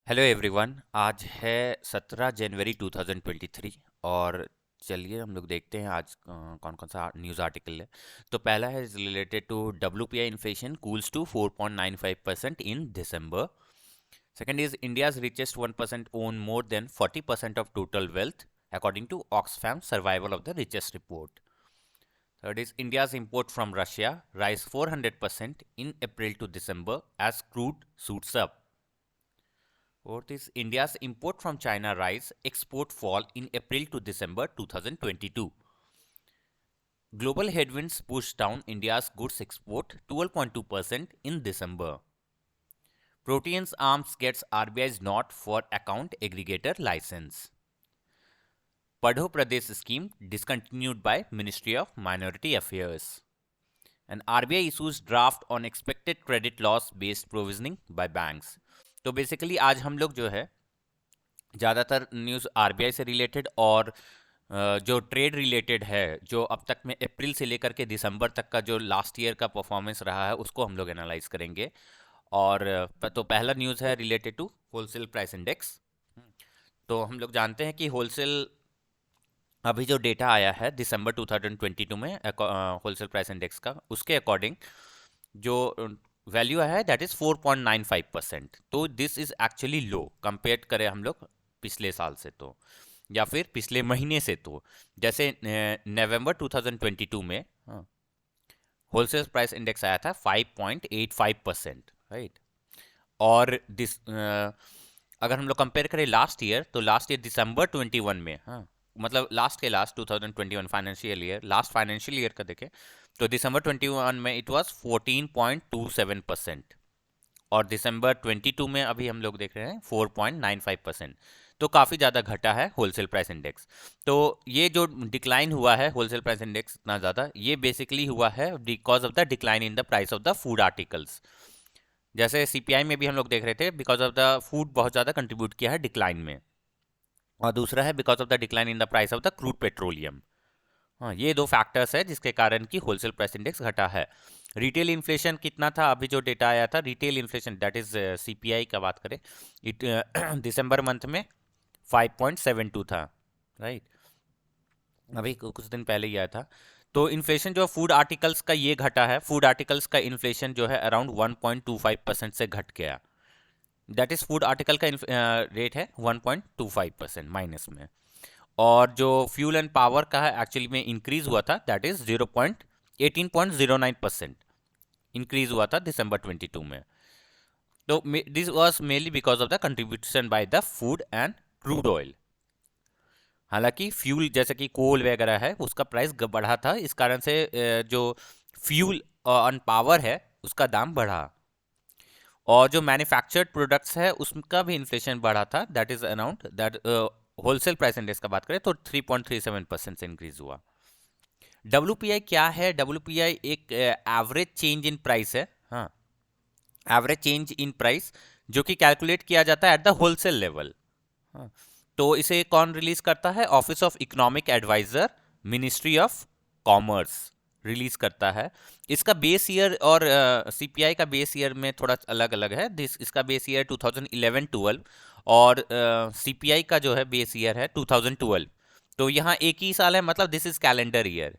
Hello everyone. आज है 17 जनवरी 2023 और चलिए हम लोग देखते हैं आज कौन कौन सा न्यूज़ आर्टिकल है। तो पहला है related to WPI inflation cools to 4.95% in December. Second is India's richest 1% own more than 40% of total wealth according to Oxfam survival of the richest report. Third is India's import from Russia rise 400% in April to December as crude suits up. Fourth is India's import from China rise, export fall in April to December 2022. Global headwinds pushed down India's goods export 12.2% in December. Proteins Arms gets RBI's nod for account aggregator license. Padho Pradesh scheme discontinued by Ministry of Minority Affairs. And RBI issues draft on expected credit loss based provisioning by banks. तो basically आज हम लोग जो है ज़्यादातर news RBI से related और जो ट्रेड रिलेटेड है, जो अब तक में अप्रैल से लेकर के दिसंबर तक का जो लास्ट ईयर का परफॉर्मेंस रहा है उसको हम लोग एनालाइज करेंगे। और तो पहला न्यूज़ है related to wholesale price index. तो हम लोग जानते हैं कि होलसेल अभी जो डेटा आया है दिसंबर 2022 में होलसेल प्राइस इंडेक्स का, उसके अकॉर्डिंग जो वैल्यू आया है दैट इज़ 4.95%। तो this is actually low compare करें हम लोग पिछले साल से तो, या फिर पिछले महीने से तो। जैसे नवंबर 2022 में होलसेल प्राइस इंडेक्स आया था 5.85%, राइट। और अगर हम लोग कंपेयर करें लास्ट ईयर, तो लास्ट ईयर दिसंबर 21 में, मतलब लास्ट के last 2021 financial year, last financial year का देखें तो दिसंबर 21 में इट वाज 14.27%। और दिसंबर 22 में अभी हम लोग देख रहे हैं 4.95%। तो काफ़ी ज़्यादा घटा है होलसेल प्राइस इंडेक्स। तो ये जो डिक्लाइन हुआ है होलसेल प्राइस इंडेक्स इतना ज़्यादा, ये बेसिकली हुआ है because of the decline in the price of the food articles. जैसे सीपीआई में भी हम लोग देख रहे थे बिकॉज ऑफ द फूड बहुत ज़्यादा कंट्रीब्यूट किया है डिक्लाइन में। और दूसरा है because of the decline in the price of the crude petroleum. हाँ, ये दो फैक्टर्स है जिसके कारण कि होलसेल प्राइस इंडेक्स घटा है। रिटेल इन्फ्लेशन कितना था? अभी जो डेटा आया था retail inflation that is CPI का बात करें, इट दिसंबर मंथ में 5.72 था, राइट। अभी कुछ दिन पहले ही आया था। तो इन्फ्लेशन जो फूड आर्टिकल्स का ये घटा है, फूड आर्टिकल्स का इन्फ्लेशन जो है अराउंड 1.25% से घट गया। दैट इज फूड आर्टिकल का रेट है 1.25% माइनस में। और जो फ्यूल एंड पावर का है एक्चुअली में इंक्रीज हुआ था, दैट इज 18.09% इंक्रीज हुआ था दिसंबर 22 में। तो this was mainly because of the contribution by the food and crude oil. हालांकि फ्यूल जैसे कि कोल वगैरह है उसका प्राइस बढ़ा था, इस कारण से जो फ्यूल एंड पावर है उसका दाम बढ़ा। और जो मैन्युफैक्चर्ड प्रोडक्ट्स है उसका भी इन्फ्लेशन बढ़ा था, that is around that wholesale price index का बात करें तो 3.37% से इंक्रीज हुआ। WPI क्या है? WPI एक एवरेज चेंज इन प्राइस है, हाँ, एवरेज चेंज इन प्राइस, जो कि कैलकुलेट किया जाता है एट द होलसेल लेवल। हाँ, तो इसे कौन रिलीज करता है? Office of economic adviser, ministry of commerce release करता है। इसका बेस ईयर और सीपीआई का बेस ईयर में थोड़ा अलग अलग है। इसका बेस ईयर 2011-12 और सीपीआई का जो है बेस ईयर है 2012। तो यहाँ एक ही साल है, मतलब दिस इज कैलेंडर ईयर।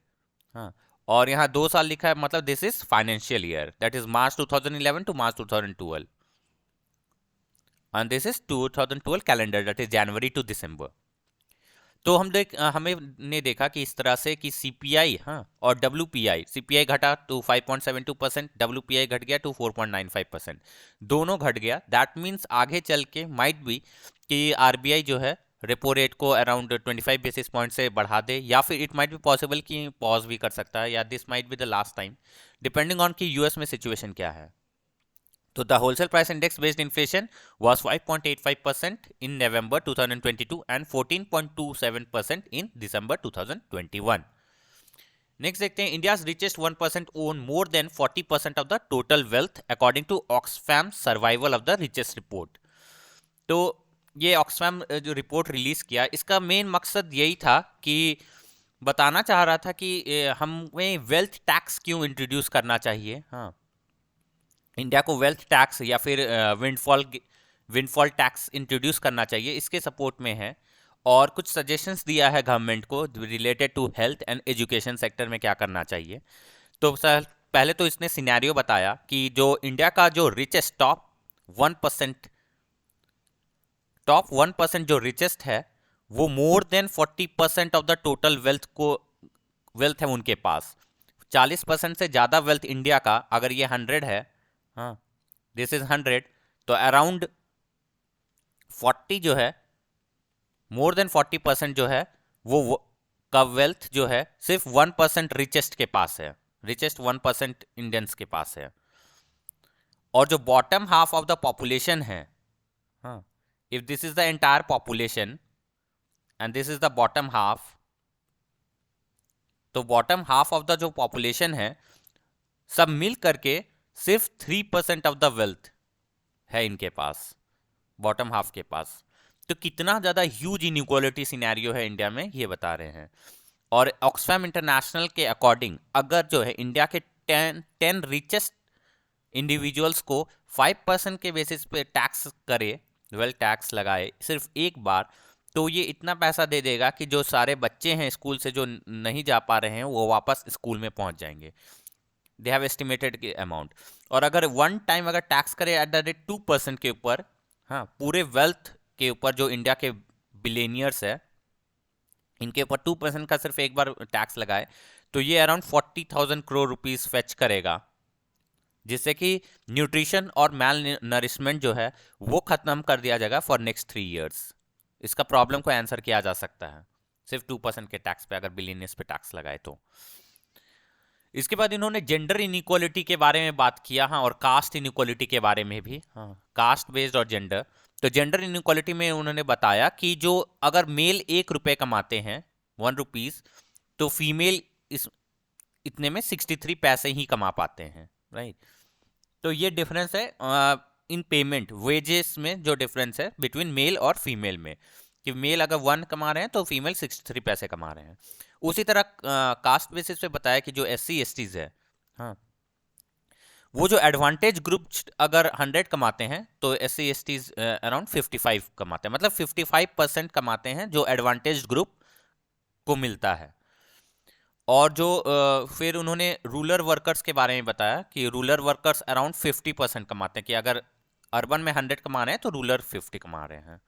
हाँ, और यहाँ 2 साल लिखा है, मतलब this is financial year, that is March 2011 to March 2012। And this is 2012 calendar, that is January to December. तो हमें ने देखा कि इस तरह से कि सीपीआई, हाँ, और डब्ल्यूपीआई, सीपीआई घटा टू 5.72%, डब्ल्यूपीआई घट गया टू 4.95%, दोनों घट गया। दैट मीन्स आगे चल के माइट बी कि आरबीआई जो है रेपो रेट को अराउंड 25 बेसिस पॉइंट से बढ़ा दे, या फिर इट माइट बी पॉसिबल कि पॉज भी कर सकता है, या this might be the last time, depending on कि यूएस में सिचुएशन क्या है। So the wholesale price index based inflation was 5.85% in November 2022 and 14.27% in December 2021. Next देखते हैं, India's richest 1% own more than 40% of the total wealth according to Oxfam survival of the richest report. तो ये Oxfam जो report release किया, इसका main मकसद यही था कि बताना चाह रहा था कि हमें वेल्थ टैक्स क्यों इंट्रोड्यूस करना चाहिए। हाँ, इंडिया को वेल्थ टैक्स या फिर विंडफॉल विंडफॉल टैक्स इंट्रोड्यूस करना चाहिए, इसके सपोर्ट में है। और कुछ सजेशंस दिया है गवर्नमेंट को related to health and education sector में क्या करना चाहिए। तो सर पहले तो इसने सिनेरियो बताया कि जो इंडिया का जो रिचेस्ट टॉप 1% जो रिचेस्ट है, वो मोर than 40% of the total wealth है उनके पास। 40% से ज़्यादा वेल्थ इंडिया का, अगर ये 100 है, हाँ दिस इज 100, तो अराउंड 40 जो है, मोर देन 40% जो है वो का वेल्थ जो है सिर्फ 1% रिचेस्ट के पास है, रिचेस्ट 1% इंडियंस के पास है। और जो bottom half of the population है, हाँ, if this is the entire population and this is the bottom half, तो बॉटम हाफ ऑफ द जो पॉपुलेशन है सब मिल करके सिर्फ 3% ऑफ द वेल्थ है इनके पास, बॉटम हाफ के पास। तो कितना ज्यादा ह्यूज इनइक्वालिटी सिनेरियो है इंडिया में, ये बता रहे हैं। और ऑक्सफैम इंटरनेशनल के अकॉर्डिंग अगर जो है इंडिया के 10 रिचेस्ट इंडिविजुअल्स को 5% के बेसिस पे टैक्स करे, वेल्थ टैक्स लगाए सिर्फ एक बार, तो ये इतना पैसा दे देगा कि जो सारे बच्चे हैं स्कूल से जो नहीं जा पा रहे हैं वो वापस स्कूल में पहुंच जाएंगे। They have estimated amount. और अगर वन टाइम अगर टैक्स करे एट द रेट 2% के ऊपर, हाँ, पूरे वेल्थ के ऊपर जो इंडिया के बिलियनियर्स है इनके ऊपर 2% का सिर्फ एक बार टैक्स लगाए, तो ये अराउंड 40,000 करोड़ रुपीस फेच करेगा, जिससे कि न्यूट्रिशन और मैल नरिशमेंट जो है वो खत्म कर दिया जाएगा फॉर नेक्स्ट 3 इयर्स। इसका प्रॉब्लम को आंसर किया जा सकता है सिर्फ 2% के टैक्स पे, अगर बिलियनियर्स पे टैक्स लगाए तो। इसके बाद इन्होंने जेंडर इनइक्वालिटी के बारे में बात किया, हाँ, और कास्ट इनइक्वालिटी के बारे में भी, हाँ, कास्ट बेस्ड और जेंडर। तो जेंडर इनइक्वालिटी में उन्होंने बताया कि जो अगर मेल 1 रुपए कमाते हैं, 1 रुपीज, तो फीमेल इतने में 63 पैसे ही कमा पाते हैं, राइट। तो ये डिफरेंस है इन पेमेंट वेजेस में, जो डिफरेंस है बिटवीन मेल और फीमेल में, कि मेल अगर 1 कमा रहे हैं तो फीमेल 63 पैसे कमा रहे हैं। उसी तरह कास्ट बेसिस पे बताया कि जो SC/STs है, हाँ, वो जो एडवांटेज ग्रुप अगर 100 कमाते हैं तो SC/STs अराउंड 55 कमाते हैं, मतलब 55% कमाते हैं जो एडवांटेज ग्रुप को मिलता है। और जो फिर उन्होंने रूरल वर्कर्स के बारे में बताया कि रूरल वर्कर्स अराउंड 50% कमाते हैं, कि अगर अर्बन में 100 कमा रहे हैं तो रूरल 50 कमा रहे हैं।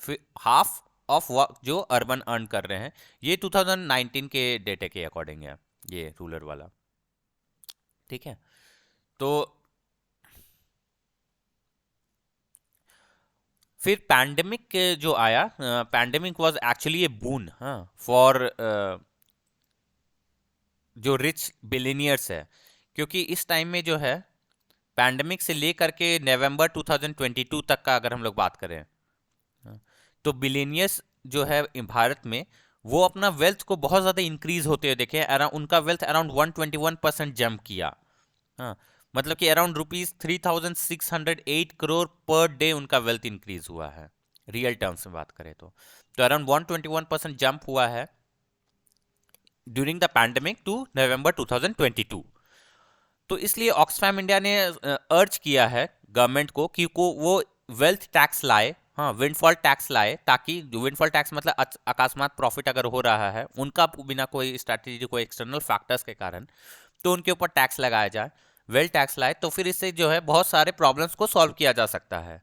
फिर हाफ ऑफ वर्क जो अर्बन अर्न कर रहे हैं, ये 2019 के डेटे के अकॉर्डिंग है, ये रूरल वाला, ठीक है। तो फिर पैंडेमिक जो आया, पैंडेमिक वाज एक्चुअली ए बून, हाँ, फॉर जो रिच बिलियनियर्स है, क्योंकि इस टाइम में जो है पैंडेमिक से लेकर के नवंबर 2022 तक का अगर हम लोग बात करें, हाँ, तो बिलियनियर्स जो है भारत में वो अपना वेल्थ को बहुत ज़्यादा इंक्रीज होते हुए देखे, अराउंड उनका वेल्थ अराउंड 121% जंप किया, हाँ, मतलब कि अराउंड ₹3608 करोड़ पर डे उनका वेल्थ इंक्रीज हुआ है, रियल टर्म्स में बात करें तो अराउंड 121% जंप हुआ है ड्यूरिंग द पैंडेमिक टू नवंबर 2022। तो इसलिए ऑक्सफैम इंडिया ने अर्ज किया है गवर्नमेंट को कि वो वेल्थ टैक्स लाए, हाँ, विंडफॉल टैक्स लाए, ताकि विंडफॉल टैक्स मतलब अकस्मात प्रॉफिट अगर हो रहा है उनका बिना कोई स्ट्रैटेजी, कोई एक्सटर्नल फैक्टर्स के कारण, तो उनके ऊपर टैक्स लगाया जाए, वेल्थ टैक्स लाए, तो फिर इससे जो है बहुत सारे प्रॉब्लम्स को सॉल्व किया जा सकता है।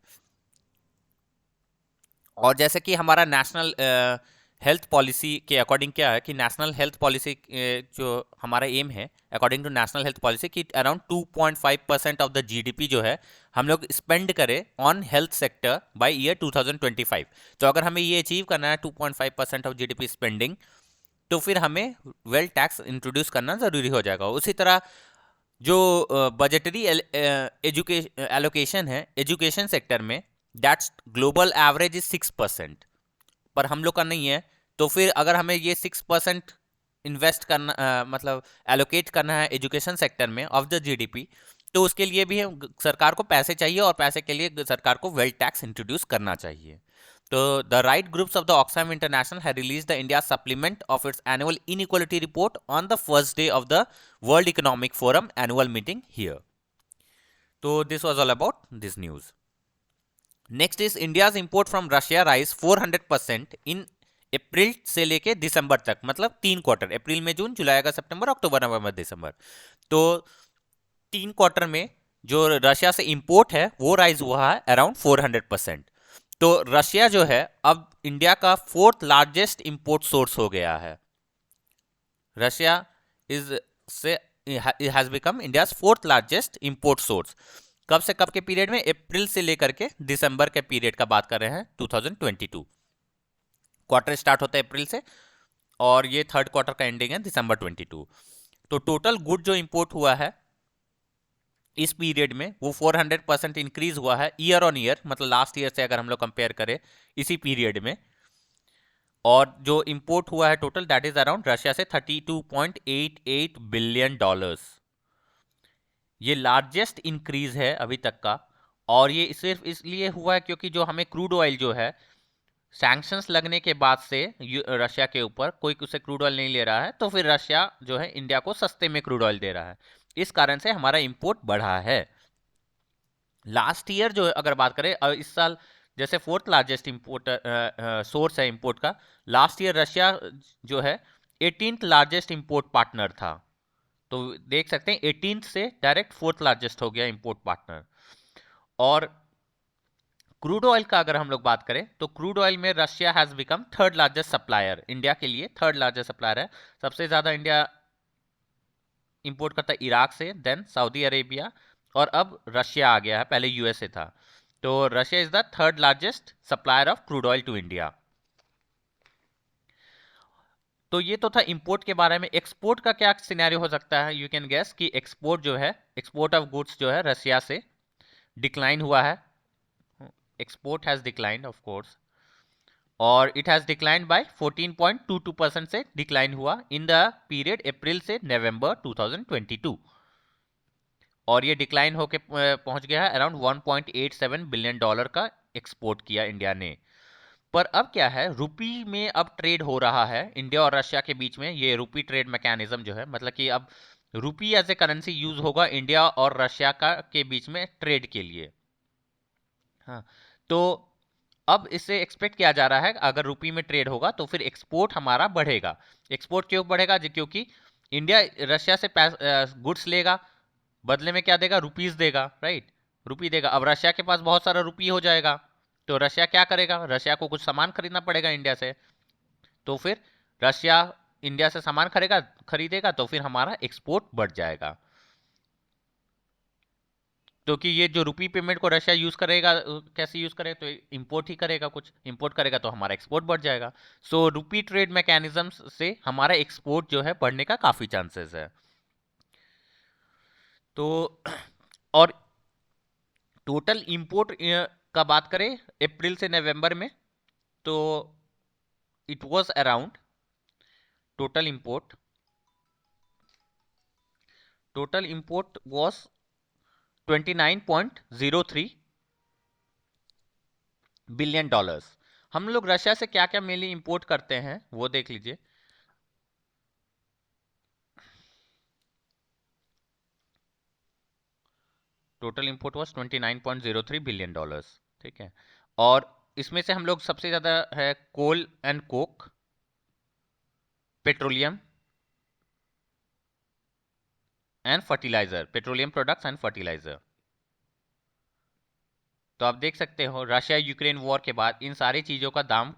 और जैसे कि हमारा नेशनल हेल्थ पॉलिसी के अकॉर्डिंग क्या है कि नेशनल हेल्थ पॉलिसी जो हमारा एम है according to national health policy कि अराउंड 2.5% ऑफ द GDP जो है हम लोग स्पेंड करें on health sector by year 2025। तो अगर हमें ये अचीव करना है 2.5% ऑफ GDP स्पेंडिंग, तो फिर हमें वेल्थ टैक्स इंट्रोड्यूस करना ज़रूरी हो जाएगा। उसी तरह जो बजटरी एलोकेशन है एजुकेशन सेक्टर में, दैट्स ग्लोबल एवरेज इज 6%, पर हम लोग का नहीं है। तो फिर अगर हमें ये 6% इन्वेस्ट करना मतलब एलोकेट करना है एजुकेशन सेक्टर में ऑफ द GDP, तो उसके लिए भी सरकार को पैसे चाहिए, और पैसे के लिए सरकार को वेल्थ टैक्स इंट्रोड्यूस करना चाहिए। तो the right groups of the Oxfam international have released the India supplement of its annual inequality report on the first day of the world economic forum annual meeting here. तो this was all about this news. Next is India's import from Russia rise 400% in April से लेके दिसंबर तक, मतलब 3 quarter, अप्रैल में जून, जुलाई अगस्त सितंबर अक्टूबर नवंबर दिसंबर। तो 3 quarter में जो Russia से इंपोर्ट है वो राइज हुआ है अराउंड 400%। तो रशिया जो है अब इंडिया का फोर्थ लार्जेस्ट इंपोर्ट सोर्स हो गया है। रशिया इज से has become India's fourth largest import source. कब से कब के पीरियड में? अप्रैल से लेकर के दिसंबर के पीरियड का बात कर रहे हैं 2022। क्वार्टर स्टार्ट होता है अप्रैल से और ये थर्ड क्वार्टर का एंडिंग है दिसंबर 22। तो टोटल गुड जो इंपोर्ट हुआ है इस पीरियड में वो 400% इंक्रीज हुआ है ईयर ऑन ईयर, मतलब लास्ट ईयर से अगर हम लोग कंपेयर करें इसी पीरियड में। और जो इंपोर्ट हुआ है total that is around Russia से $32.88 बिलियन। ये लार्जेस्ट इंक्रीज है अभी तक का। और ये सिर्फ इसलिए हुआ है क्योंकि जो हमें क्रूड ऑयल जो है सैंक्शंस लगने के बाद से रशिया के ऊपर कोई उसे क्रूड ऑयल नहीं ले रहा है, तो फिर रशिया जो है इंडिया को सस्ते में क्रूड ऑयल दे रहा है। इस कारण से हमारा इंपोर्ट बढ़ा है। लास्ट ईयर जो अगर बात करें इस साल जैसे फोर्थ लार्जेस्ट इंपोर्ट सोर्स है इंपोर्ट का, लास्ट ईयर रशिया जो है 18th लार्जेस्ट इंपोर्ट पार्टनर था। तो देख सकते हैं 18th से डायरेक्ट फोर्थ लार्जेस्ट हो गया इंपोर्ट पार्टनर। और क्रूड ऑयल का अगर हम लोग बात करें तो क्रूड ऑयल में Russia has become third largest supplier, India के लिए थर्ड लार्जेस्ट सप्लायर है। सबसे ज्यादा इंडिया इंपोर्ट करता है इराक से, देन सऊदी अरेबिया, और अब रशिया आ गया है, पहले यूएसए था। तो Russia is the third largest supplier of crude oil to India. तो ये तो था इंपोर्ट के बारे में। एक्सपोर्ट का क्या सिनेरियो हो सकता है? यू कैन गेस कि एक्सपोर्ट जो है, एक्सपोर्ट ऑफ गुड्स जो है रशिया से डिक्लाइन हुआ है। Export has declined of course, और इट हैज डिक्लाइंड बाय 14.22% से डिक्लाइन हुआ इन द पीरियड अप्रैल से नवंबर 2022। और ये डिक्लाइन होके पहुंच गया है अराउंड $1.87 बिलियन का एक्सपोर्ट किया इंडिया ने। पर अब क्या है, रुपी में अब ट्रेड हो रहा है इंडिया और रशिया के बीच में। ये रुपी ट्रेड मैकेनिज्म जो है, मतलब कि अब रुपी एज ए करेंसी यूज होगा इंडिया और रशिया का के बीच में ट्रेड के लिए। हाँ, तो अब इससे एक्सपेक्ट किया जा रहा है अगर रुपी में ट्रेड होगा तो फिर एक्सपोर्ट हमारा बढ़ेगा। एक्सपोर्ट क्यों बढ़ेगा? क्योंकि इंडिया रशिया से गुड्स लेगा, बदले में क्या देगा? रुपीज देगा, राइट? रुपी देगा। अब रशिया के पास बहुत सारा रुपी हो जाएगा, तो रशिया क्या करेगा? रशिया को कुछ सामान खरीदना पड़ेगा इंडिया से। तो फिर रशिया इंडिया से सामान खरीदेगा तो फिर हमारा एक्सपोर्ट बढ़ जाएगा। क्योंकि ये जो रुपी पेमेंट को रशिया यूज करेगा, कैसे यूज करेगा? तो इंपोर्ट ही करेगा, कुछ इंपोर्ट करेगा तो हमारा एक्सपोर्ट बढ़ जाएगा। सो रुपी ट्रेड मैकेनिज्म से हमारा एक्सपोर्ट जो है बढ़ने का काफी चांसेस है। तो और टोटल इंपोर्ट का बात करें अप्रैल से नवंबर में, तो it was around total import was 29.03 billion dollars. हम लोग रशिया से क्या क्या मेनली इंपोर्ट करते हैं वो देख लीजिए। Total import was 29.03 billion dollars, ठीक है। और इसमें से हम लोग सबसे ज्यादा है coal and coke, petroleum and fertiliser, petroleum products and fertiliser. तो आप देख सकते हो रशिया यूक्रेन वॉर के बाद इन सारी चीजों का दाम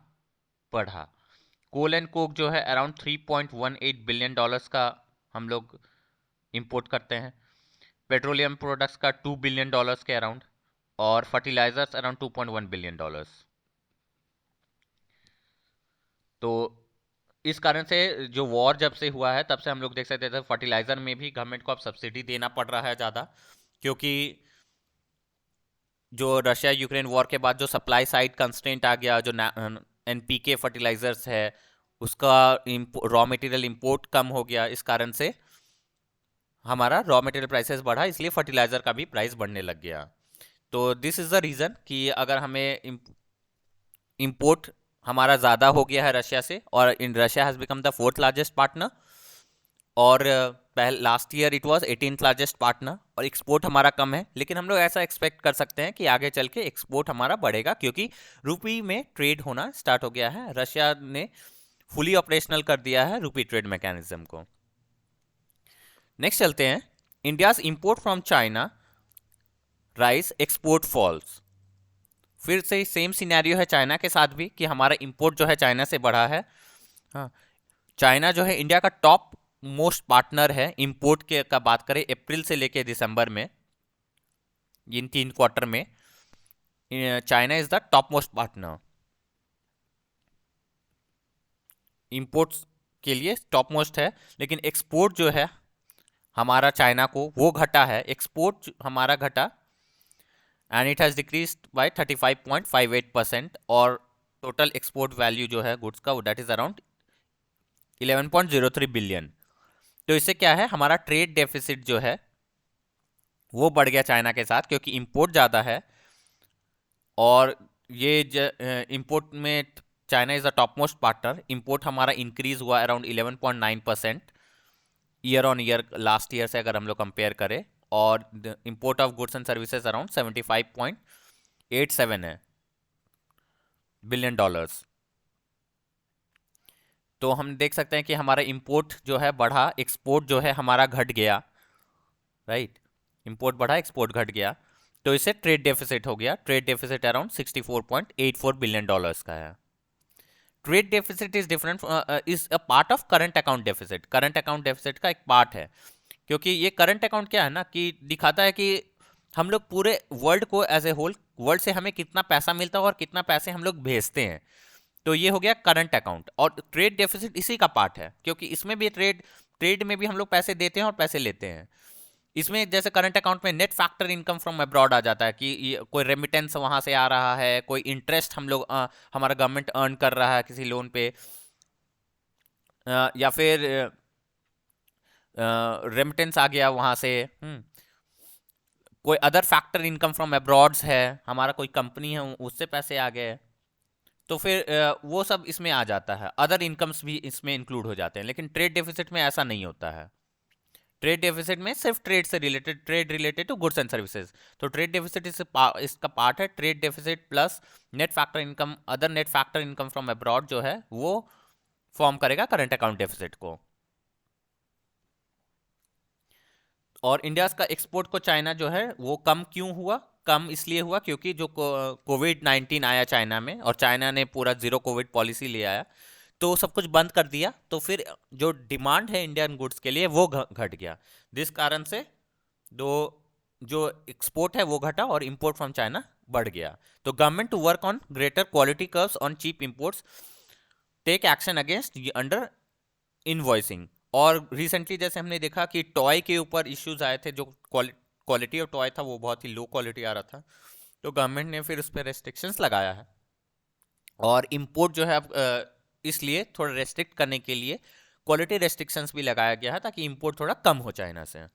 बढ़ा। कोल एंड कोक जो है अराउंड 3.18 बिलियन डॉलर्स का हम लोग इंपोर्ट करते हैं। पेट्रोलियम प्रोडक्ट्स का 2 बिलियन डॉलर्स के अराउंड, और फर्टिलाइजर्स अराउंड 2.1 बिलियन डॉलर्स। तो इस कारण से जो वॉर जब से हुआ है तब से हम लोग देख सकते थे फर्टिलाइजर में भी गवर्नमेंट को अब सब्सिडी देना पड़ रहा है ज़्यादा, क्योंकि जो रशिया यूक्रेन वॉर के बाद जो सप्लाई साइड कंस्ट्रेंट आ गया, जो एनपीके फर्टिलाइजर्स है उसका रॉ मटेरियल इंपोर्ट कम हो गया, इस कारण से हमारा रॉ मटेरियल प्राइसेस बढ़ा, इसलिए फर्टिलाइजर का भी प्राइस बढ़ने लग गया। तो दिस इज द रीज़न कि अगर हमें इंपोर्ट हमारा ज़्यादा हो गया है रशिया से, और in Russia has become the fourth largest partner, और पहले last year it was 18th largest partner, और एक्सपोर्ट हमारा कम है, लेकिन हम लोग ऐसा एक्सपेक्ट कर सकते हैं कि आगे चल के एक्सपोर्ट हमारा बढ़ेगा, क्योंकि रुपी में ट्रेड होना स्टार्ट हो गया है। रशिया ने फुली ऑपरेशनल कर दिया है रुपी ट्रेड मैकेनिज्म को। नेक्स्ट चलते हैं, India's import from China rise, export falls. फिर से सेम सिनेरियो है चाइना के साथ भी, कि हमारा इंपोर्ट जो है चाइना से बढ़ा है। हाँ, चाइना जो है इंडिया का टॉप मोस्ट पार्टनर है इंपोर्ट के का बात करें अप्रैल से लेके दिसंबर में, इन 3 क्वार्टर में China is the top most partner imports के लिए, टॉप मोस्ट है। लेकिन एक्सपोर्ट जो है हमारा चाइना को वो घटा है, एक्सपोर्ट हमारा घटा, and it has decreased bye 35.58%, और टोटल एक्सपोर्ट वैल्यू जो है गुड्स का वो दैट इज अराउंड 11.03 बिलियन। तो इससे क्या है, हमारा ट्रेड डेफिसिट जो है वो बढ़ गया चाइना के साथ, क्योंकि इंपोर्ट ज़्यादा है, और ये इंपोर्ट में China is the top most partner. Import हमारा इंक्रीज हुआ around 11.9% year on year, last year से अगर हम लोग कंपेयर करें, और import of goods and services around 75.87 है बिलियन डॉलर्स। तो हम देख सकते हैं कि हमारा इंपोर्ट जो है बढ़ा, एक्सपोर्ट जो है हमारा घट गया, राइट। इंपोर्ट बढ़ा, एक्सपोर्ट घट गया, तो इससे ट्रेड डेफिसिट हो गया। Trade deficit around 64.84 billion dollars का है। Trade deficit is different, is a part of current account deficit. Current account deficit का एक पार्ट है, क्योंकि ये करंट अकाउंट क्या है ना, कि दिखाता है कि हम लोग पूरे वर्ल्ड को एज ए होल, वर्ल्ड से हमें कितना पैसा मिलता है और कितना पैसे हम लोग भेजते हैं। तो ये हो गया करंट अकाउंट, और ट्रेड डेफिसिट इसी का पार्ट है, क्योंकि इसमें भी ट्रेड में भी हम लोग पैसे देते हैं और पैसे लेते हैं। इसमें जैसे करंट अकाउंट में net factor income from abroad आ जाता है, कि कोई रेमिटेंस वहां से आ रहा है, कोई इंटरेस्ट हम लोग हमारा गवर्नमेंट अर्न कर रहा है किसी लोन पे, या फिर रेमिटेंस आ गया वहां से। कोई अदर फैक्टर इनकम फ्रॉम अब्रॉड्स है, हमारा कोई कंपनी है उससे पैसे आ गए, तो फिर वो सब इसमें आ जाता है, अदर इनकम्स भी इसमें इंक्लूड हो जाते हैं। लेकिन ट्रेड डेफिसिट में ऐसा नहीं होता है। ट्रेड डेफिसिट में सिर्फ ट्रेड से related, trade related to goods and services. तो ट्रेड डेफिसिट इसका पार्ट है। Trade deficit plus net factor income, other net factor income from abroad जो है वो फॉर्म करेगा करंट अकाउंट डेफिसिट को। और इंडिया का एक्सपोर्ट को चाइना जो है वो कम क्यों हुआ? कम इसलिए हुआ क्योंकि जो कोविड-19 आया चाइना में, और चाइना ने पूरा जीरो कोविड पॉलिसी ले आया, तो सब कुछ बंद कर दिया। तो फिर जो डिमांड है इंडियन गुड्स के लिए वो घट गया। जिस कारण से दो जो एक्सपोर्ट है वो घटा और इंपोर्ट फ्रॉम चाइना बढ़ गया। तो government to work on greater quality curbs on cheap imports, take action against under invoicing. और रिसेंटली जैसे हमने देखा कि टॉय के ऊपर इश्यूज आए थे, जो क्वालिटी ऑफ टॉय था वो बहुत ही लो क्वालिटी आ रहा था, तो गवर्नमेंट ने फिर उस पर रेस्ट्रिक्शंस लगाया है। और इंपोर्ट जो है अब इसलिए थोड़ा रेस्ट्रिक्ट करने के लिए क्वालिटी रेस्ट्रिक्शंस भी लगाया गया है, ताकि इंपोर्ट थोड़ा कम हो चाइना से।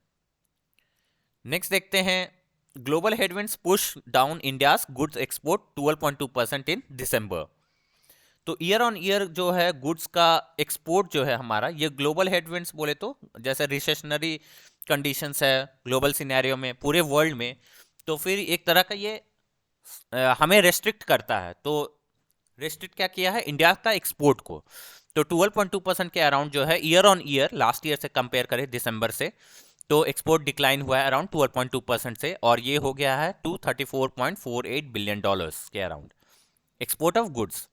नेक्स्ट देखते हैं, global headwinds push down India's goods export 12.2% इन दिसंबर। तो ईयर ऑन ईयर जो है गुड्स का एक्सपोर्ट जो है हमारा, ये ग्लोबल हेडविंड्स बोले तो जैसे रिसेशनरी कंडीशंस है ग्लोबल सिनेरियो में पूरे वर्ल्ड में, तो फिर एक तरह का ये हमें रेस्ट्रिक्ट करता है। तो रेस्ट्रिक्ट क्या किया है इंडिया का एक्सपोर्ट को, तो 12.2% के अराउंड जो है year on year, last year से कंपेयर करें दिसंबर से, तो एक्सपोर्ट डिक्लाइन हुआ है अराउंड 12.2% से, और ये हो गया है 234.48 बिलियन डॉलर्स के अराउंड एक्सपोर्ट ऑफ गुड्स।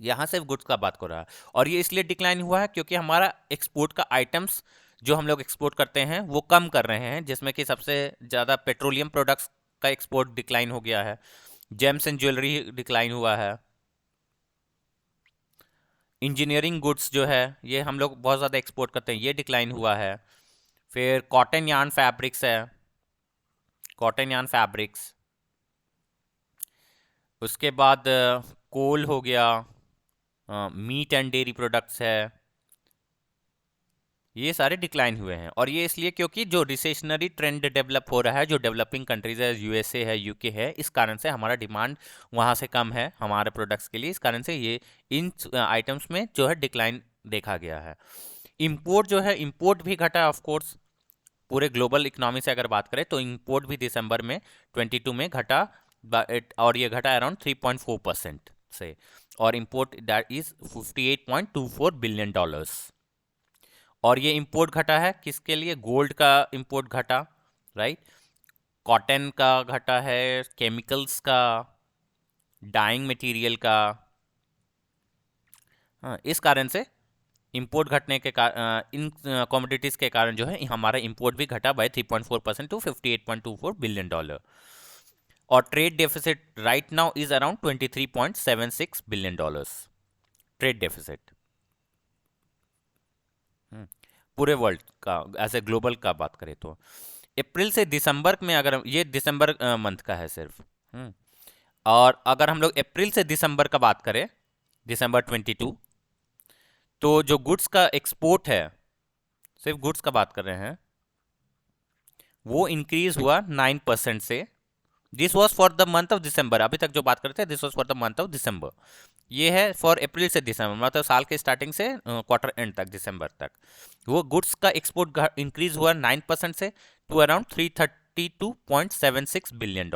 यहाँ सिर्फ गुड्स का बात कर रहा है, और ये इसलिए डिक्लाइन हुआ है क्योंकि हमारा एक्सपोर्ट का आइटम्स जो हम लोग एक्सपोर्ट करते हैं वो कम कर रहे हैं, जिसमें कि सबसे ज़्यादा पेट्रोलियम प्रोडक्ट्स का एक्सपोर्ट डिक्लाइन हो गया है, जेम्स एंड ज्वेलरी डिक्लाइन हुआ है, इंजीनियरिंग गुड्स जो है ये हम लोग बहुत ज़्यादा एक्सपोर्ट करते हैं, ये डिक्लाइन हुआ है। फिर कॉटन यार्न फैब्रिक्स है, कॉटन यार्न फैब्रिक्स, उसके बाद कोल हो गया, मीट एंड डेयरी प्रोडक्ट्स है, ये सारे डिक्लाइन हुए हैं। और ये इसलिए क्योंकि जो रिसेशनरी ट्रेंड डेवलप हो रहा है, जो डेवलपिंग कंट्रीज है, यूएसए है, यूके है, इस कारण से हमारा डिमांड वहाँ से कम है हमारे प्रोडक्ट्स के लिए, इस कारण से ये इन आइटम्स में जो है डिक्लाइन देखा गया है। इंपोर्ट जो है, इंपोर्ट भी घटा ऑफ कोर्स। पूरे ग्लोबल इकोनॉमी से अगर बात करें तो इंपोर्ट भी दिसंबर में 22 में घटा, और ये घटा अराउंड 3.4% से, और इंपोर्ट दैट इज $58.24 बिलियन। और ये इंपोर्ट घटा है किसके लिए? गोल्ड का इंपोर्ट घटा, राइट, कॉटन का घटा है, केमिकल्स का, डाइंग मटेरियल का। हाँ, इस कारण से इंपोर्ट घटने के इन कमोडिटीज के कारण जो है हमारा इंपोर्ट भी घटा बाय 3.4% टू $58.24 बिलियन। और trade deficit right now is around $23.76 billion, trade deficit पूरे वर्ल्ड का, ऐसे ग्लोबल का बात करें तो। अप्रैल से दिसंबर में, अगर ये दिसंबर मंथ का है सिर्फ, और अगर हम लोग अप्रैल से दिसंबर का बात करें, दिसंबर 22, तो जो गुड्स का एक्सपोर्ट है, सिर्फ गुड्स का बात कर रहे हैं, वो इंक्रीज हुआ 9% से। This was for the month of December, अभी तक जो बात करते हैं this was for the month of December. ये है फॉर अप्रैल से दिसंबर, मतलब साल के स्टार्टिंग से क्वार्टर एंड तक, दिसंबर तक। वो गुड्स का एक्सपोर्ट इंक्रीज हुआ 9% से टू अराउंड $332.76 बिलियन।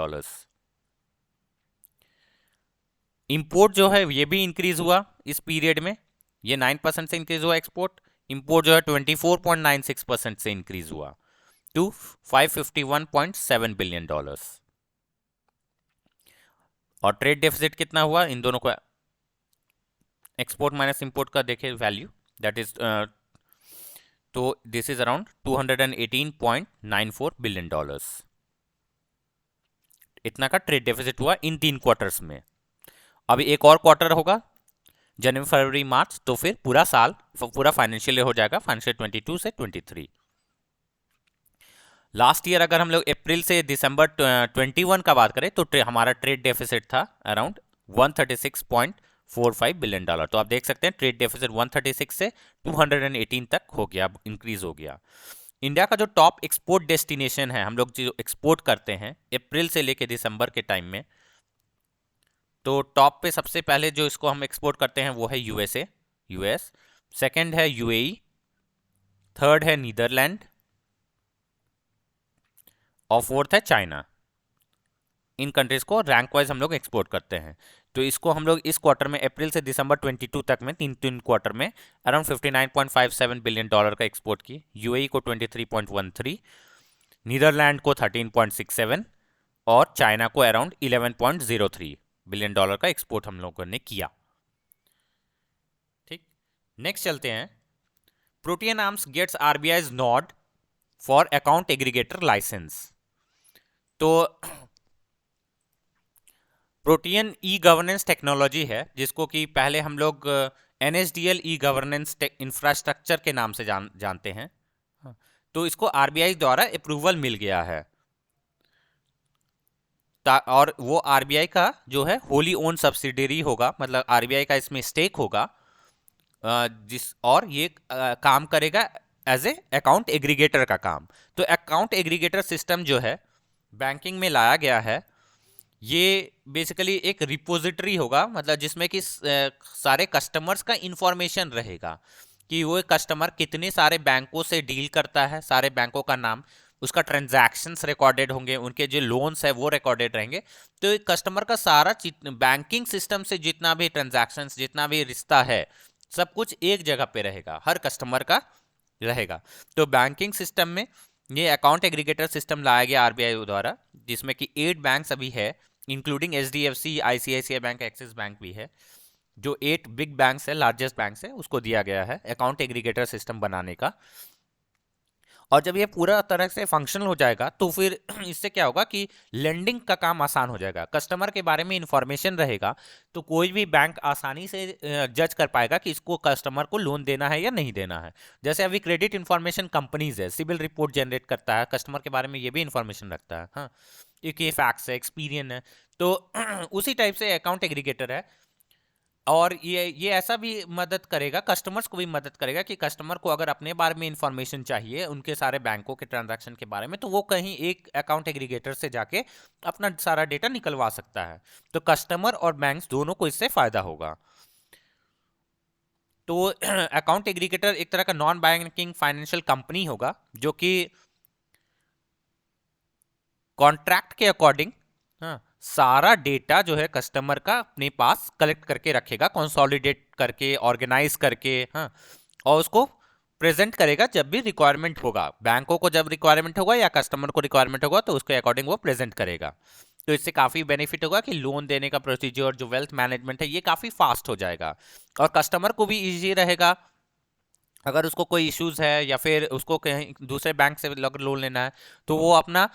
इंपोर्ट जो है ये भी इंक्रीज हुआ इस पीरियड में, ये 9% से इंक्रीज हुआ एक्सपोर्ट। इंपोर्ट जो है 24.96% से इंक्रीज हुआ टू $551.7 बिलियन। और ट्रेड डेफिसिट कितना हुआ इन दोनों को, एक्सपोर्ट माइनस इंपोर्ट का देखें वैल्यू, दैट इज, तो दिस इज अराउंड $218.94 बिलियन। इतना का ट्रेड डेफिसिट हुआ इन 3 क्वार्टर्स में। अभी एक और क्वार्टर होगा, जनवरी फरवरी मार्च, तो फिर पूरा साल, पूरा फाइनेंशियल ईयर हो जाएगा, फाइनेंशियल 22 से 23। लास्ट ईयर अगर हम लोग अप्रैल से दिसंबर 21 का बात करें तो हमारा ट्रेड डेफिसिट था अराउंड $136.45 बिलियन। तो आप देख सकते हैं ट्रेड डेफिसिट 136 से 218 तक हो गया, इंक्रीज हो गया। इंडिया का जो टॉप एक्सपोर्ट डेस्टिनेशन है, हम लोग जो एक्सपोर्ट करते हैं अप्रैल से लेके दिसंबर के टाइम में, तो टॉप पे सबसे पहले जो इसको हम एक्सपोर्ट करते हैं वो है यूएसए, यूएस। सेकंड है यूएई, थर्ड है नीदरलैंड, और फोर्थ है चाइना। इन कंट्रीज को रैंक वाइज हम लोग एक्सपोर्ट करते हैं। तो इसको हम लोग इस क्वार्टर में, अप्रैल से दिसंबर 22 तक में, तीन क्वार्टर में अराउंड $59.57 बिलियन का एक्सपोर्ट की। यूएई को 23.13, नीदरलैंड को 13.67, और चाइना को अराउंड $11.03 बिलियन का एक्सपोर्ट हम लोगों ने किया। ठीक, नेक्स्ट चलते हैं। Protean arms gets RBI's nod for account aggregator licence. तो प्रोटियन ई गवर्नेंस टेक्नोलॉजी है, जिसको कि पहले हम लोग एनएसडीएल ई गवर्नेंस इंफ्रास्ट्रक्चर के नाम से जानते हैं। तो इसको आरबीआई द्वारा अप्रूवल मिल गया है, और वो आरबीआई का जो है होली ओन सब्सिडरी होगा, मतलब आरबीआई का इसमें स्टेक होगा, और ये काम करेगा एज ए अकाउंट एग्रीगेटर का काम। तो अकाउंट एग्रीगेटर सिस्टम जो है बैंकिंग में लाया गया है, ये बेसिकली एक रिपोजिटरी होगा, मतलब जिसमें कि सारे कस्टमर्स का इंफॉर्मेशन रहेगा कि वो कस्टमर कितने सारे बैंकों से डील करता है, सारे बैंकों का नाम, उसका ट्रांजैक्शंस रिकॉर्डेड होंगे, उनके जो लोन्स है वो रिकॉर्डेड रहेंगे। तो एक कस्टमर का सारा बैंकिंग सिस्टम से जितना भी ट्रांजैक्शंस, जितना भी रिश्ता है, सब कुछ एक जगह पे रहेगा, हर कस्टमर का रहेगा। तो बैंकिंग सिस्टम में ये अकाउंट एग्रीगेटर सिस्टम लाया गया आरबीआई द्वारा, जिसमें कि 8 बैंक्स अभी है, including HDFC, ICICI bank, axis bank भी है। जो 8 बिग बैंक्स है, लार्जेस्ट बैंक्स है, उसको दिया गया है अकाउंट एग्रीगेटर सिस्टम बनाने का। और जब ये पूरा तरह से फंक्शनल हो जाएगा तो फिर इससे क्या होगा कि लेंडिंग का काम आसान हो जाएगा, कस्टमर के बारे में इंफॉर्मेशन रहेगा, तो कोई भी बैंक आसानी से जज कर पाएगा कि इसको कस्टमर को लोन देना है या नहीं देना है। जैसे अभी क्रेडिट इंफॉर्मेशन कंपनीज है, सिविल रिपोर्ट जनरेट करता है, कस्टमर के बारे में ये भी इंफॉर्मेशन रखता है। हाँ, एक ये फैक्ट्स है, एक्सपीरियंस है, तो उसी टाइप से अकाउंट एग्रीगेटर है। और ये ऐसा भी मदद करेगा, कस्टमर्स को भी मदद करेगा कि कस्टमर को अगर अपने बारे में इंफॉर्मेशन चाहिए, उनके सारे बैंकों के ट्रांजैक्शन के बारे में, तो वो कहीं एक अकाउंट एग्रीगेटर से जाके अपना सारा डेटा निकलवा सकता है। तो कस्टमर और बैंक्स दोनों को इससे फायदा होगा। तो अकाउंट एग्रीगेटर एक तरह का नॉन बैंकिंग फाइनेंशियल कंपनी होगा जो कि कॉन्ट्रैक्ट के अकॉर्डिंग, हाँ, सारा डेटा जो है कस्टमर का अपने पास कलेक्ट करके रखेगा, कंसोलिडेट करके, ऑर्गेनाइज करके, हाँ, और उसको प्रेजेंट करेगा जब भी रिक्वायरमेंट होगा। बैंकों को जब रिक्वायरमेंट होगा या कस्टमर को रिक्वायरमेंट होगा तो उसके अकॉर्डिंग वो प्रेजेंट करेगा। तो इससे काफ़ी बेनिफिट होगा कि लोन देने का प्रोसीजर, जो वेल्थ मैनेजमेंट है, ये काफ़ी फास्ट हो जाएगा और कस्टमर को भी ईजी रहेगा। अगर उसको कोई इश्यूज है या फिर उसको कहीं दूसरे बैंक से अगर लोन लेना है तो वो अपना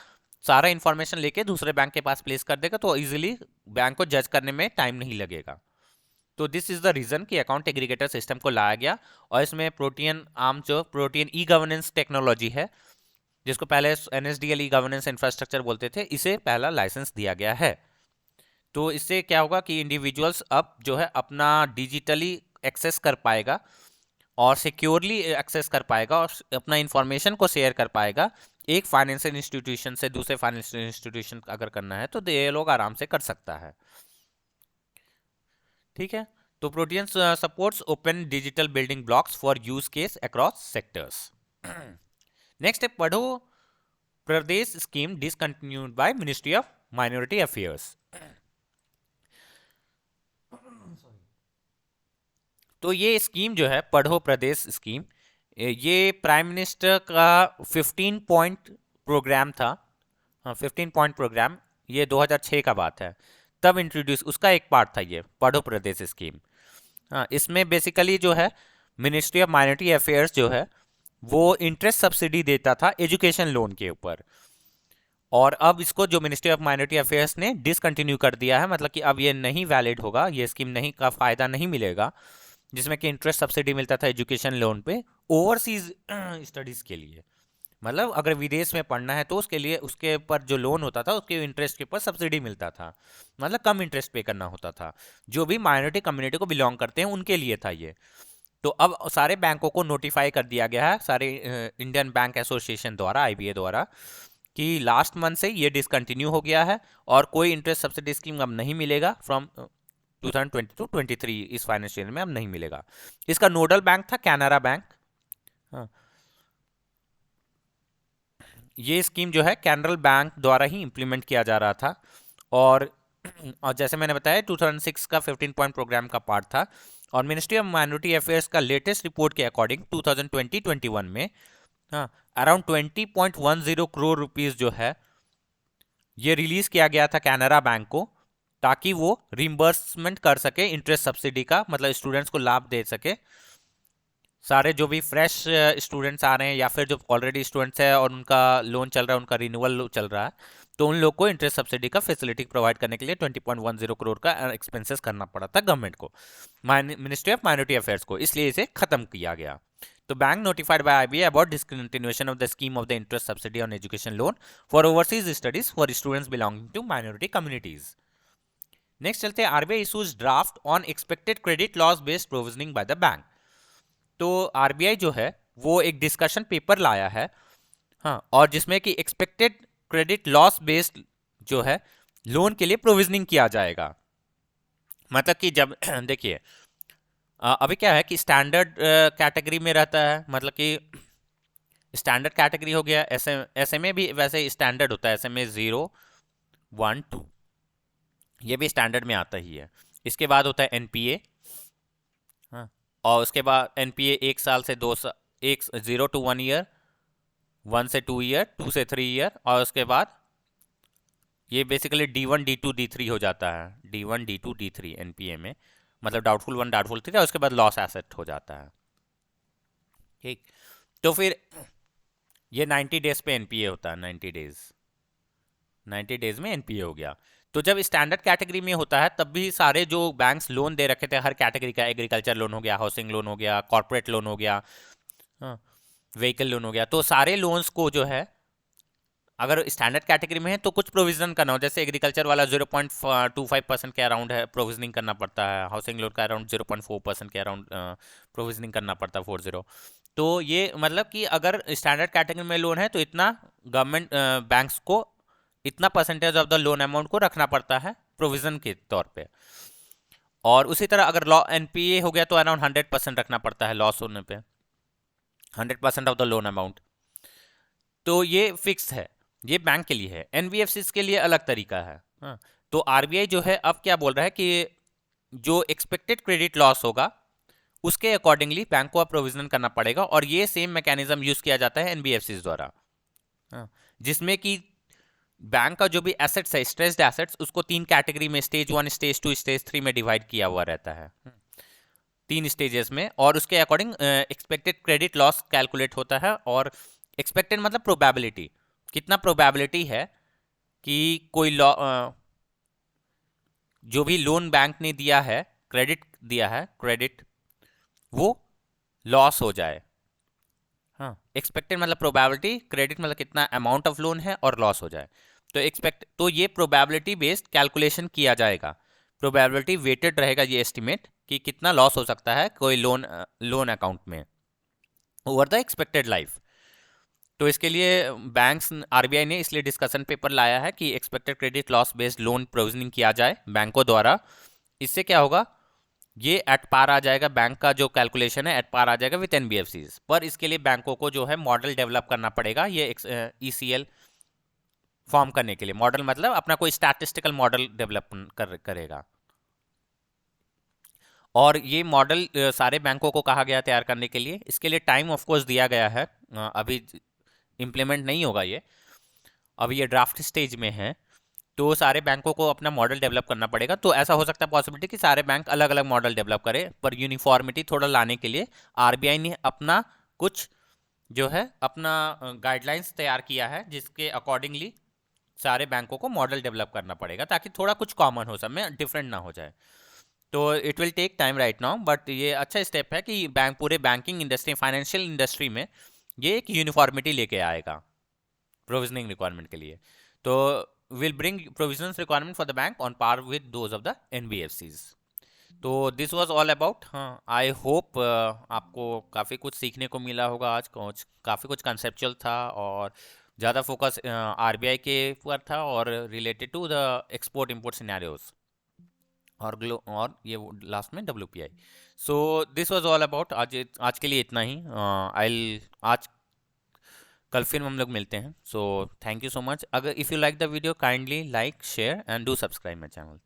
सारा इंफॉर्मेशन लेके दूसरे बैंक के पास प्लेस कर देगा, तो इजीली बैंक को जज करने में टाइम नहीं लगेगा। तो दिस इज द रीजन कि अकाउंट एग्रीगेटर सिस्टम को लाया गया। और इसमें प्रोटियन आर्म, जो प्रोटियन ई गवर्नेंस टेक्नोलॉजी है, जिसको पहले एनएसडीएल ई गवर्नेंस इंफ्रास्ट्रक्चर बोलते थे, इसे पहला लाइसेंस दिया गया है। तो इससे क्या होगा कि इंडिविजुअल्स अब जो है अपना डिजिटली एक्सेस कर पाएगा और सिक्योरली एक्सेस कर पाएगा और अपना इंफॉर्मेशन को शेयर कर पाएगा। एक फाइनेंशियल इंस्टीट्यूशन से दूसरे फाइनेंशियल इंस्टीट्यूशन अगर करना है तो ये लोग आराम से कर सकता है। ठीक है, तो Protean supports open digital building blocks for use case across sectors. Next है Padho Pardesh scheme discontinued by ministry of minority affairs. तो ये स्कीम जो है पढ़ो प्रदेश स्कीम, ये प्राइम मिनिस्टर का 15 पॉइंट प्रोग्राम था। हाँ, 15 पॉइंट प्रोग्राम, ये 2006 का बात है, तब इंट्रोड्यूस, उसका एक पार्ट था ये पढ़ो प्रदेश स्कीम। हाँ, इसमें बेसिकली जो है मिनिस्ट्री ऑफ माइनॉरिटी अफेयर्स जो है वो इंटरेस्ट सब्सिडी देता था एजुकेशन लोन के ऊपर, और अब इसको जो मिनिस्ट्री ऑफ माइनॉरिटी अफेयर्स ने डिसकंटिन्यू कर दिया है, मतलब कि अब ये नहीं वैलिड होगा, ये स्कीम नहीं का फायदा नहीं मिलेगा जिसमें कि इंटरेस्ट सब्सिडी मिलता था एजुकेशन लोन पे ओवरसीज स्टडीज के लिए। मतलब अगर विदेश में पढ़ना है तो उसके लिए उसके ऊपर जो लोन होता था उसके इंटरेस्ट के ऊपर सब्सिडी मिलता था, मतलब कम इंटरेस्ट पे करना होता था। जो भी माइनॉरिटी कम्युनिटी को बिलोंग करते हैं उनके लिए था ये। तो अब सारे बैंकों को नोटिफाई कर दिया गया है, सारे इंडियन बैंक एसोसिएशन द्वारा, आईबीए द्वारा, कि लास्ट मंथ से ये डिसकंटिन्यू हो गया है और कोई इंटरेस्ट सब्सिडी स्कीम अब नहीं मिलेगा फ्रॉम 2022-23 इस फाइनेंशियल में अब नहीं मिलेगा। इसका नोडल बैंक था कैनरा बैंक। हाँ, ये स्कीम जो है कैनरल बैंक द्वारा ही इंप्लीमेंट किया जा रहा था और जैसे मैंने बताया 2006 का 15 पॉइंट प्रोग्राम का पार्ट था। और मिनिस्ट्री ऑफ माइनॉरिटी अफेयर्स का लेटेस्ट रिपोर्ट के अकॉर्डिंग 2020-21 में, हाँ, अराउंड 20.10 करोड़ रुपीस जो है ये रिलीज किया गया था कैनरा बैंक को, ताकि वो रिम्बर्समेंट कर सके इंटरेस्ट सब्सिडी का, मतलब स्टूडेंट्स को लाभ दे सके। सारे जो भी फ्रेश स्टूडेंट्स आ रहे हैं या फिर जो ऑलरेडी स्टूडेंट्स है और उनका लोन चल रहा है, उनका रिन्यूअल चल रहा है, तो उन लोग को इंटरेस्ट सब्सिडी का फैसिलिटी प्रोवाइड करने के लिए 20.10 करोड़ का एक्सपेंसेस करना पड़ा था गवर्नमेंट को, मिनिस्ट्री ऑफ माइनॉरिटी अफेयर्स को, इसलिए इसे खत्म किया गया। तो bank notified by IBA about discontinuation of the scheme of the interest subsidy on education loan for overseas studies for students belonging to minority communities. Next चलते हैं RBI issues draft on expected credit loss based provisioning by the bank. तो RBI जो है वो एक discussion paper लाया है, हाँ, और जिसमें कि एक्सपेक्टेड क्रेडिट लॉस बेस्ड जो है लोन के लिए प्रोविजनिंग किया जाएगा। मतलब कि जब देखिए अभी क्या है कि स्टैंडर्ड कैटेगरी में रहता है, मतलब कि स्टैंडर्ड कैटेगरी हो गया, एसएमए भी वैसे स्टैंडर्ड होता है, एसएमए 0, 1, 2, ये भी स्टैंडर्ड में आता ही है। इसके बाद होता है एनपीए, हाँ, और उसके बाद एनपीए 1 साल से 2 साल, 0 to 1 ईयर, 1 से 2 ईयर, 2 से 3 ईयर, और उसके बाद ये बेसिकली D1, D2, D3 हो जाता है, D1, D2, D3 एनपीए में, मतलब डाउटफुल 1, डाउटफुल 3, और उसके बाद लॉस एसेट हो जाता है। ठीक, तो फिर ये 90 डेज पे एनपीए होता है, 90 डेज में एनपीए हो गया। तो जब स्टैंडर्ड कैटेगरी में होता है तब भी सारे जो बैंक्स लोन दे रखे थे हर कैटेगरी का, एग्रीकल्चर लोन हो गया, हाउसिंग लोन हो गया, कॉर्पोरेट लोन हो गया, हाँ, व्हीकल लोन हो गया, तो सारे लोन्स को जो है अगर स्टैंडर्ड कैटेगरी में है तो कुछ प्रोविजन करना हो, जैसे एग्रीकल्चर वाला 0.25% के अराउंड है प्रोविजनिंग करना पड़ता है, हाउसिंग लोन का अराउंड 0.4% के अराउंड प्रोविजनिंग करना पड़ता है, 40। तो ये मतलब कि अगर स्टैंडर्ड कैटेगरी में लोन है तो इतना गवर्नमेंट बैंक्स को इतना percentage of the loan amount को रखना पड़ता है प्रोविजन के तौर पे। और उसी तरह अगर लॉ एनपीए हो गया तो अराउंड 100% रखना पड़ता है लॉस होने पे, 100% ऑफ द लोन अमाउंट। तो ये फिक्स है, ये बैंक के लिए है। एनबीएफसीज के लिए अलग तरीका है। हाँ, तो आरबीआई जो है अब क्या बोल रहा है कि जो एक्सपेक्टेड क्रेडिट लॉस होगा उसके अकॉर्डिंगली बैंक को अब प्रोविजन करना पड़ेगा, और ये सेम मैकेनिज्म यूज किया जाता है एनबीएफसीज द्वारा। हाँ, जिसमें कि बैंक का जो भी एसेट्स है, स्ट्रेस्ड एसेट्स, उसको 3 कैटेगरी में, स्टेज 1, स्टेज 2, स्टेज 3 में डिवाइड किया हुआ रहता है, 3 स्टेजेस में, और उसके according expected credit loss calculate होता है। और एक्सपेक्टेड मतलब प्रोबेबिलिटी, कितना प्रोबेबिलिटी है कि कोई जो भी लोन बैंक ने दिया है, क्रेडिट दिया है, क्रेडिट, वो लॉस हो जाए। हाँ, एक्सपेक्टेड मतलब प्रोबेबिलिटी, क्रेडिट मतलब कितना अमाउंट ऑफ लोन है, और लॉस हो जाए। तो ये प्रोबेबिलिटी बेस्ड कैलकुलेशन किया जाएगा, प्रोबेबिलिटी वेटेड रहेगा ये एस्टिमेट कि कितना लॉस हो सकता है कोई लोन अकाउंट में ओवर द एक्सपेक्टेड लाइफ। तो इसके लिए बैंक्स, आरबीआई ने इसलिए डिस्कशन पेपर लाया है कि expected credit loss based loan provisioning किया जाए बैंकों द्वारा। इससे क्या होगा, ये एट पार आ जाएगा, बैंक का जो कैलकुलेशन है एट पार आ जाएगा विद एनबीएफसीज। पर इसके लिए बैंकों को जो है मॉडल डेवलप करना पड़ेगा, ये ईसीएल फॉर्म करने के लिए। मॉडल मतलब अपना कोई स्टैटिस्टिकल मॉडल डेवलप करेगा, और ये मॉडल सारे बैंकों को कहा गया तैयार करने के लिए। इसके लिए टाइम ऑफ कोर्स दिया गया है, अभी इम्प्लीमेंट नहीं होगा ये, अभी ये ड्राफ्ट स्टेज में है। तो सारे बैंकों को अपना मॉडल डेवलप करना पड़ेगा। तो ऐसा हो सकता है पॉसिबिलिटी कि सारे बैंक अलग अलग मॉडल डेवलप करें, पर यूनिफॉर्मिटी थोड़ा लाने के लिए आरबीआई ने अपना कुछ जो है अपना गाइडलाइंस तैयार किया है, जिसके अकॉर्डिंगली सारे बैंकों को मॉडल डेवलप करना पड़ेगा, ताकि थोड़ा कुछ कॉमन हो, सब में डिफरेंट ना हो जाए। तो it will take time right now, but ये अच्छा स्टेप है कि पूरे बैंकिंग इंडस्ट्री, फाइनेंशियल इंडस्ट्री में ये एक यूनिफॉर्मिटी लेके आएगा प्रोविजनिंग रिक्वायरमेंट के लिए। तो will bring provisions requirement for the bank on par with those of the NBFCs. तो दिस वाज ऑल अबाउट। हाँ, आई होप आपको काफ़ी कुछ सीखने को मिला होगा आज, काफ़ी कुछ कंसेप्चुअल था, और ज़्यादा फोकस आरबीआई के पर था, और related to the export import scenarios, और ये लास्ट में WPI. So this was all about. आज के लिए इतना ही। आज कल फिर हम लोग मिलते हैं। So thank you so much. अगर if you like the video, kindly like, share and do subscribe my channel.